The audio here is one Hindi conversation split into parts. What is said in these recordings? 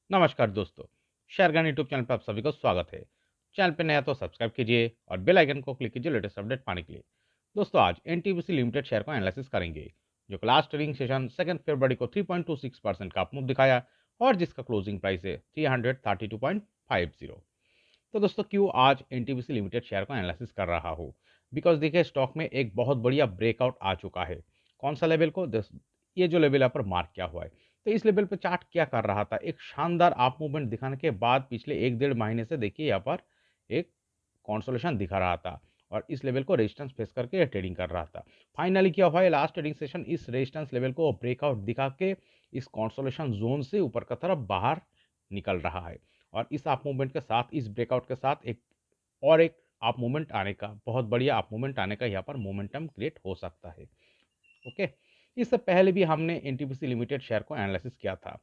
नमस्कार दोस्तों, शेरगन यूट्यूब चैनल पर आप सभी को स्वागत है। चैनल पे नया तो सब्सक्राइब कीजिए और बेल आइकन को क्लिक कीजिए लेटेस्ट अपडेट पाने के लिए। दोस्तों आज एनटीपीसी लिमिटेड शेयर को एनालिसिस करेंगे, जो लास्ट ट्रेडिंग सेशन 2 फरवरी को 3.26% का अपमूव दिखाया और जिसका क्लोजिंग प्राइस है 332.50। तो दोस्तों क्यों आज एनटीपीसी लिमिटेड शेयर को एनालिसिस कर रहा हूँ? बिकॉज देखिए स्टॉक में एक बहुत बढ़िया ब्रेकआउट आ चुका है। कौन सा लेवल को ये जो लेवल यहाँ पर मार्क किया हुआ है, तो इस लेवल पे चार्ट क्या कर रहा था, एक शानदार अप मूवमेंट दिखाने के बाद पिछले 1 डेढ़ महीने से देखिए यहाँ पर एक कॉन्सोलेशन दिखा रहा था और इस लेवल को रेजिस्टेंस फेस करके ट्रेडिंग कर रहा था। फाइनली क्या हुआ है, लास्ट ट्रेडिंग सेशन इस रेजिस्टेंस लेवल को ब्रेकआउट दिखा के इस कॉन्सोलेशन जोन से ऊपर की तरफ बाहर निकल रहा है और इस अप मूवमेंट के साथ, इस ब्रेकआउट के साथ एक अप मूवमेंट आने का, बहुत बढ़िया अप मूवमेंट आने का यहाँ पर मोमेंटम क्रिएट हो सकता है। ओके, इससे पहले भी हमने एनटीपीसी लिमिटेड शेयर को एनालिसिस किया था,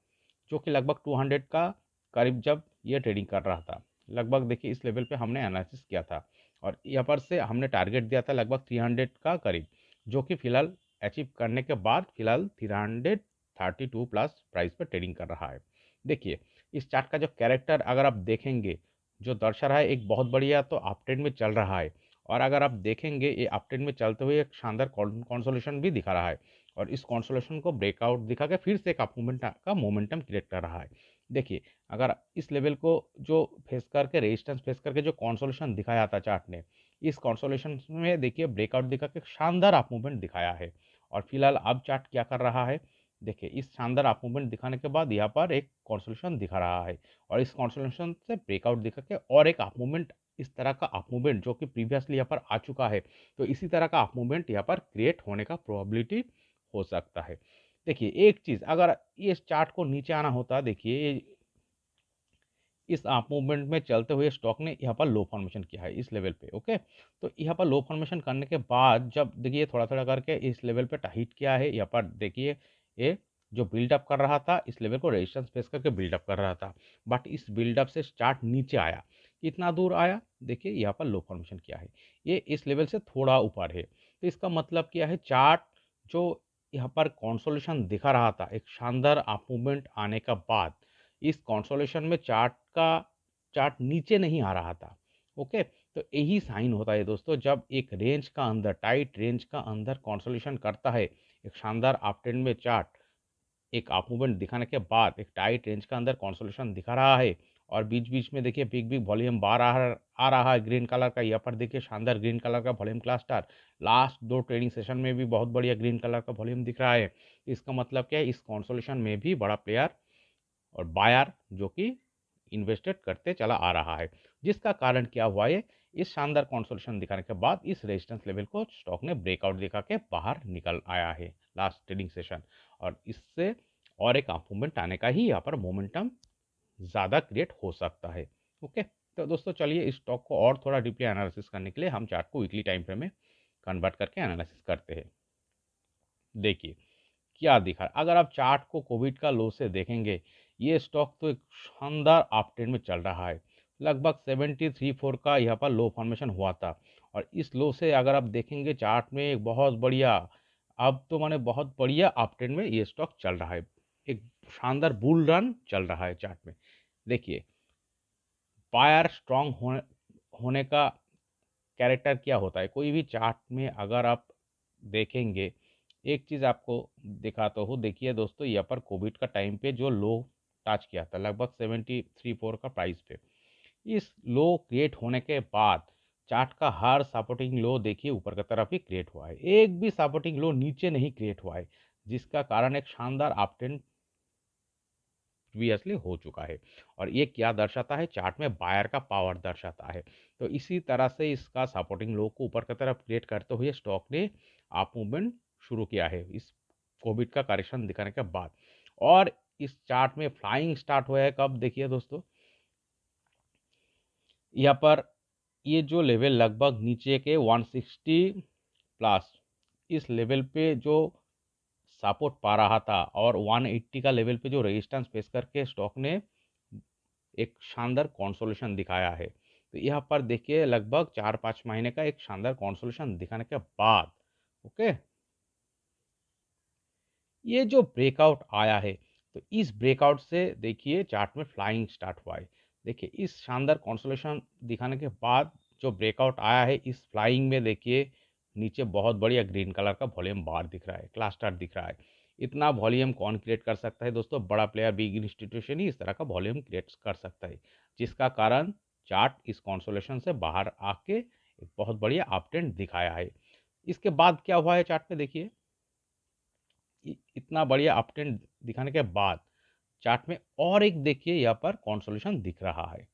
जो कि लगभग 200 का करीब जब ये ट्रेडिंग कर रहा था। लगभग देखिए इस लेवल पे हमने एनालिसिस किया था और यहाँ पर से हमने टारगेट दिया था लगभग 300 का करीब, जो कि फिलहाल अचीव करने के बाद फिलहाल 332 प्लस प्राइस पर ट्रेडिंग कर रहा है। देखिए इस चार्ट का जो कैरेक्टर अगर आप देखेंगे, जो दर्शा रहा है एक बहुत बढ़िया तो अप ट्रेंड में चल रहा है और अगर आप देखेंगे ये अप ट्रेंड में चलते हुए एक शानदार कॉन्सोलेशन भी दिखा रहा है और इस कॉन्सोलेशन को ब्रेकआउट दिखा के फिर से एक अप मूवमेंट का मोमेंटम क्रिएट कर रहा है। देखिए अगर इस लेवल को जो फेस करके, रेजिस्टेंस फेस करके जो कॉन्सोलेशन दिखाया था चार्ट ने, इस कॉन्सोलेशन में देखिए ब्रेकआउट दिखा के शानदार अप मूवमेंट दिखाया है और फिलहाल अब चार्ट क्या कर रहा है, देखिए इस शानदार अप मूवमेंट दिखाने के बाद यहाँ पर एक कॉन्सोलेशन दिखा रहा है और इस कॉन्सोलेशन से ब्रेकआउट दिखा के और एक अप मूवमेंट, इस तरह का अप मूवमेंट जो कि प्रीवियसली यहाँ पर आ चुका है, तो इसी तरह का अप मूवमेंट यहाँ पर क्रिएट होने का प्रोबेबिलिटी हो सकता है। देखिए एक चीज़, अगर ये चार्ट को नीचे आना होता, देखिए इस अप मूवमेंट में चलते हुए स्टॉक ने यहाँ पर लो फॉर्मेशन किया है इस लेवल पे। ओके, तो यहाँ पर लो फॉर्मेशन करने के बाद जब देखिए थोड़ा थोड़ा करके इस लेवल पे हिट किया है, यहाँ पर देखिए ये जो बिल्डअप कर रहा था इस लेवल को रेजिस्टेंस फेस करके बिल्डअप कर रहा था, बट इस बिल्डअप से चार्ट नीचे आया। कितना दूर आया, देखिए यहाँ पर लो फॉर्मेशन किया है, ये इस लेवल से थोड़ा ऊपर है। तो इसका मतलब क्या है, चार्ट जो यहाँ पर कॉन्सोलेशन दिखा रहा था एक शानदार अप मूवमेंट आने का बाद, इस कॉन्सोलेशन में चार्ट नीचे नहीं आ रहा था। ओके, तो यही साइन होता है दोस्तों, जब एक रेंज का अंदर, टाइट रेंज का अंदर कॉन्सोलेशन करता है एक शानदार अप ट्रेंड में चार्ट, एक अप मूवमेंट दिखाने के बाद एक टाइट रेंज का अंदर कॉन्सोलेशन दिखा रहा है और बीच बीच में देखिए बिग बिग वॉल्यूम बार आ रहा है ग्रीन कलर का। यहाँ पर देखिए शानदार ग्रीन कलर का volume cluster, last 2 trading session में भी बहुत बढ़िया ग्रीन कलर का वॉल्यूम दिख रहा है। इसका मतलब क्या है, इस कॉन्सोलेशन में भी बड़ा प्लेयर और बायर जो कि इन्वेस्टेड करते चला आ रहा है, जिसका कारण क्या हुआ है, इस शानदार कॉन्सोलेशन दिखाने के बाद इस रेजिस्टेंस लेवल को स्टॉक ने ब्रेकआउट दिखा के बाहर निकल आया है लास्ट ट्रेडिंग सेशन और इससे और एक मूवमेंट आने का ही यहाँ पर मोमेंटम ज़्यादा क्रिएट हो सकता है। ओके, तो दोस्तों चलिए इस स्टॉक को और थोड़ा डीपली एनालिसिस करने के लिए हम चार्ट को वीकली टाइम फ्रेम में कन्वर्ट करके एनालिसिस करते हैं। देखिए क्या दिखा, अगर आप चार्ट को कोविड का लो से देखेंगे, ये स्टॉक तो एक शानदार अप ट्रेंड में चल रहा है। लगभग 73.4 का यहाँ पर लो फॉर्मेशन हुआ था और इस लो से अगर आप देखेंगे चार्ट में एक बहुत बढ़िया, अब तो माने बहुत बढ़िया अप ट्रेंड में ये स्टॉक चल रहा है। एक शानदार बुल रन चल रहा है चार्ट में। देखिए बायर स्ट्रांग होने का कैरेक्टर क्या होता है, कोई भी चार्ट में अगर आप देखेंगे, एक चीज़ आपको दिखाता हूँ। देखिए दोस्तों यहाँ पर कोविड का टाइम पे जो लो टच किया था लगभग 73.4 का प्राइस पे, इस लो क्रिएट होने के बाद चार्ट का हर सपोर्टिंग लो देखिए ऊपर की तरफ ही क्रिएट हुआ है, एक भी सपोर्टिंग लो नीचे नहीं क्रिएट हुआ है, जिसका कारण एक शानदार अपट्रेंड प्रीवियसली हो चुका है। और ये क्या दर्शाता है, चार्ट में बायर का पावर दर्शाता है। तो इसी तरह से इसका सपोर्टिंग लो को ऊपर की तरफ क्रिएट करते हुए स्टॉक ने अप मूवमेंट शुरू किया है इस कोविड का करेक्शन दिखाने के बाद। और इस चार्ट में फ्लाइंग स्टार्ट हुआ है कब, देखिए दोस्तों यहाँ पर ये जो लेवल लगभग नीचे के 160 प्लस, इस लेवल पे जो सपोर्ट पा रहा था और 180 का लेवल पे जो रेजिस्टेंस फेस करके स्टॉक ने एक शानदार कॉन्सोलेशन दिखाया है। तो यहाँ पर देखिए लगभग 4-5 महीने का एक शानदार कॉन्सोलेशन दिखाने के बाद, ओके, ये जो ब्रेकआउट आया है, तो इस ब्रेकआउट से देखिए चार्ट में फ्लाइंग स्टार्ट हुआ है। देखिए इस शानदार कंसोलिडेशन दिखाने के बाद जो ब्रेकआउट आया है, इस फ्लाइंग में देखिए नीचे बहुत बढ़िया ग्रीन कलर का वॉल्यूम बार दिख रहा है, क्लस्टर दिख रहा है। इतना वॉल्यूम कौन क्रिएट कर सकता है दोस्तों? बड़ा प्लेयर, बिग इंस्टीट्यूशन ही इस तरह का वॉल्यूम क्रिएट कर सकता है, जिसका कारण चार्ट इस कंसोलिडेशन से बाहर आके एक बहुत बढ़िया अप ट्रेंड दिखाया है। इसके बाद क्या हुआ है चार्ट में देखिए, इतना बढ़िया अप ट्रेंड दिखाने के बाद चार्ट में और एक देखिए यहाँ पर कंसोलिडेशन दिख रहा है।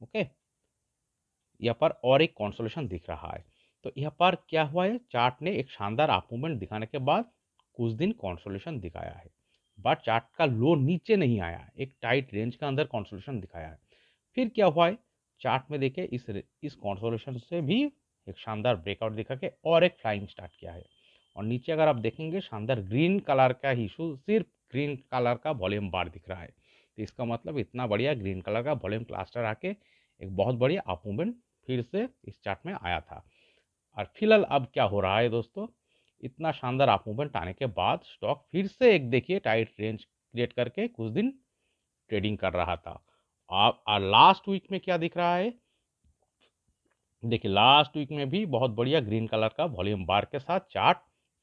ओके, यहाँ पर और एक कंसोलिडेशन दिख रहा है। तो यहाँ पर क्या हुआ है, चार्ट ने एक शानदार अप मूवमेंट दिखाने के बाद कुछ दिन कंसोलिडेशन दिखाया है, बट चार्ट का लो नीचे नहीं आया, एक टाइट रेंज का अंदर कंसोलिडेशन दिखाया है। फिर क्या हुआ है, चार्ट में देखिए इस कंसोलिडेशन से भी एक शानदार ब्रेकआउट दिखा के और एक फ्लाइंग स्टार्ट किया है। और नीचे अगर आप देखेंगे शानदार ग्रीन कलर का ही, सिर्फ ग्रीन कलर का वॉल्यूम बार दिख रहा है। तो इसका मतलब इतना बढ़िया ग्रीन कलर का वॉल्यूम क्लस्टर आके एक बहुत बढ़िया अप मूवमेंट फिर से इस चार्ट में आया था। और फिलहाल अब क्या हो रहा है दोस्तों, इतना शानदार अप मूवमेंट आने के बाद स्टॉक फिर से एक देखिए टाइट रेंज क्रिएट करके कुछ दिन ट्रेडिंग कर रहा था। आप लास्ट वीक में क्या दिख रहा है, देखिए लास्ट वीक में भी बहुत बढ़िया ग्रीन कलर का वॉल्यूम बार के साथ चार्ट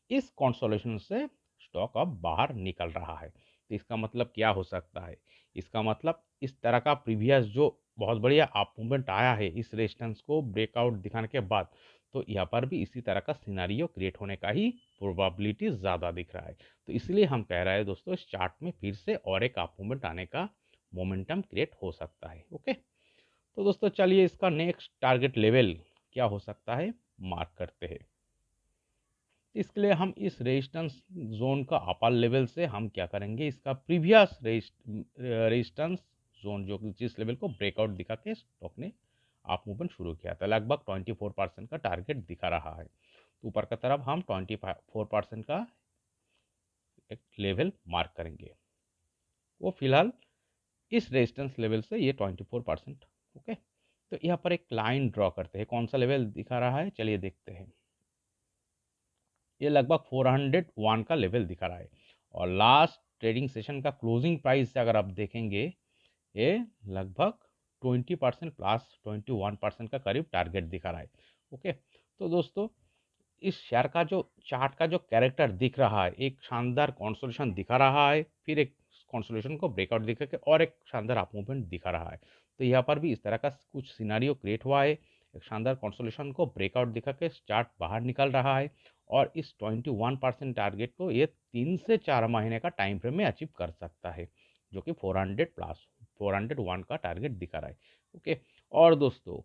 इस कंसोलिडेशन से स्टॉक अब बाहर निकल रहा है। तो इसका मतलब क्या हो सकता है, इसका मतलब इस तरह का प्रीवियस जो बहुत बढ़िया अप मूवमेंट आया है इस रेजिस्टेंस को ब्रेकआउट दिखाने के बाद, तो यहाँ पर भी इसी तरह का सिनेरियो क्रिएट होने का ही प्रोबेबिलिटी ज़्यादा दिख रहा है। तो इसलिए हम कह रहे हैं दोस्तों, इस चार्ट में फिर से और एक अप मूवमेंट आने का मोमेंटम क्रिएट हो सकता है। ओके, तो दोस्तों चलिए इसका नेक्स्ट टारगेट लेवल क्या हो सकता है मार्क करते हैं। इसके लिए हम इस रेजिस्टेंस जोन का अपर लेवल से हम क्या करेंगे, इसका प्रीवियस रेजिस्टेंस जोन जो जिस लेवल को ब्रेकआउट दिखा के स्टॉक ने अप मूवमेंट शुरू किया था, लगभग 24% का टारगेट दिखा रहा है। तो ऊपर का तरफ हम 24% का एक लेवल मार्क करेंगे, वो फिलहाल इस रेजिस्टेंस लेवल से ये 24%। ओके, तो यहाँ पर एक लाइन ड्रॉ करते हैं, कौन सा लेवल दिखा रहा है चलिए देखते हैं। ये लगभग 401 का लेवल दिखा रहा है, और लास्ट ट्रेडिंग सेशन का क्लोजिंग प्राइस से अगर आप देखेंगे, ये लगभग 20% प्लस 21% का करीब टारगेट दिखा रहा है। ओके, तो दोस्तों इस शेयर का जो चार्ट का जो कैरेक्टर दिख रहा है, एक शानदार कंसोलिडेशन दिखा रहा है, फिर एक कंसोलिडेशन को ब्रेकआउट दिखा के और एक शानदार अप मूवमेंट दिखा रहा है। तो यहाँ पर भी इस तरह का कुछ सिनारियो क्रिएट हुआ है, एक शानदार कंसोलिडेशन को ब्रेकआउट दिखा के चार्ट बाहर निकल रहा है, और इस 21% टारगेट को ये 3 से 4 महीने का टाइम फ्रेम में अचीव कर सकता है, जो कि 400 प्लस 401 का टारगेट दिखा रहा है। ओके, और दोस्तों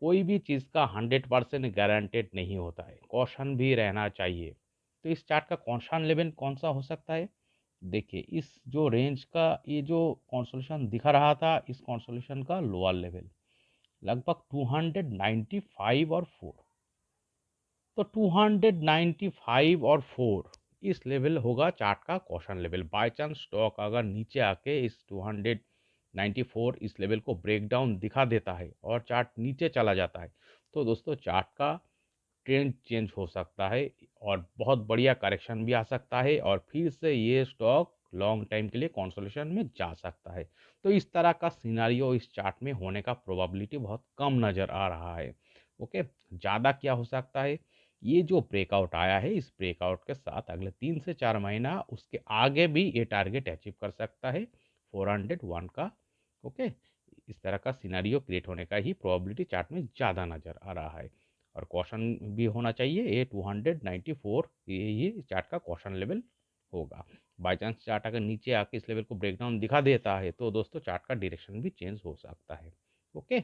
कोई भी चीज़ का 100% गारंटेड नहीं होता है, कॉशन भी रहना चाहिए। तो इस चार्ट का कॉशन लेवल कौन सा हो सकता है, देखिए इस जो रेंज का ये जो कंसोलिडेशन दिखा रहा था, इस कंसोलिडेशन का लोअर लेवल लगभग 295 और 4। तो 295 और 4 इस लेवल होगा चार्ट का caution level. By chance stock अगर नीचे आके इस 294 इस लेवल को ब्रेक डाउन दिखा देता है और चार्ट नीचे चला जाता है, तो दोस्तों चार्ट का ट्रेंड चेंज हो सकता है और बहुत बढ़िया करेक्शन भी आ सकता है, और फिर से ये स्टॉक लॉन्ग टाइम के लिए कंसोलिडेशन में जा सकता है। तो इस तरह का सिनारियो इस चार्ट में होने का प्रोबेबिलिटी बहुत कम नज़र आ रहा है। ओके, ज़्यादा क्या हो सकता है, ये जो ब्रेकआउट आया है इस ब्रेकआउट के साथ अगले 3 से 4 महीना उसके आगे भी ये टारगेट अचीव कर सकता है 401 का। ओके, इस तरह का सिनारियो क्रिएट होने का ही प्रोबेबिलिटी चार्ट में ज़्यादा नज़र आ रहा है, और कॉशन भी होना चाहिए। ये 294 ये चार्ट का कॉशन लेवल होगा। बाई चांस चार्ट अगर नीचे आके इस लेवल को ब्रेकडाउन दिखा देता है, तो दोस्तों चार्ट का डायरेक्शन भी चेंज हो सकता है। ओके,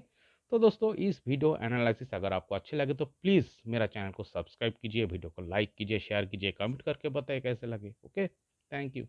तो दोस्तों इस वीडियो एनालिसिस अगर आपको अच्छे लगे तो प्लीज़ मेरा चैनल को सब्सक्राइब कीजिए, वीडियो को लाइक कीजिए, शेयर कीजिए, कमेंट करके बताइए कैसे लगे। Okay, thank you.